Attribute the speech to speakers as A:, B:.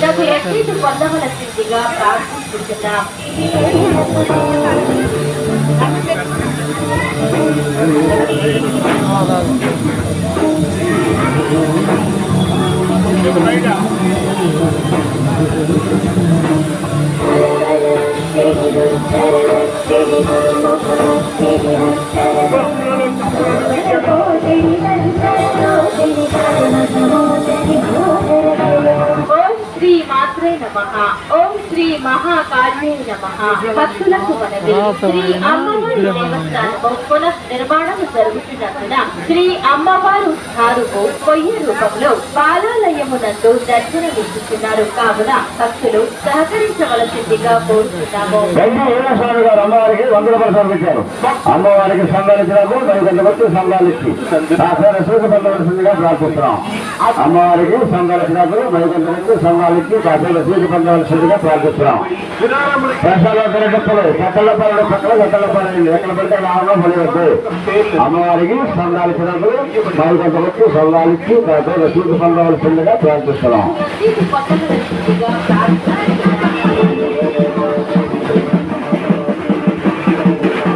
A: నాకు రసీదు పొందవలసిందిగా ప్రార్థిస్తున్నాం. శ్రీ మాత్రే నమః. ఓం శ్రీ మహాకాళీ నమః. భక్తులకు మనవి, శ్రీ అమ్మవారి దేవస్థానము పునః నిర్మాణం జరుగుతున్నందున శ్రీ అమ్మవారు ధారుకు కొయ్య రూపంలో బాలాలయమునందు దర్శనమిస్తున్నారు. కావున భక్తులు సహకరించవలసిందిగా కోరుతున్నాము.
B: అమ్మవారికి 100 రూపాయలు సమర్పించారు. అమ్మవారికి సంబంధించినప్పుడు 10 వచ్చి సంఘాలిచ్చి పొందవలసిందిగా ప్రార్థిస్తున్నాం. అమ్మవారికి సంబంధించినప్పుడు 10 వచ్చి సంఘాలిచ్చి కాసేపు రసీదు పొందవలసిందిగా ప్రార్థిస్తున్నాం. అమ్మవారికి సంఘాలిచ్చినప్పుడు 10 వచ్చి సంఘాలిచ్చి కాసేపు రసీదు పొందవలసిందిగా ప్రార్థిస్తున్నాం.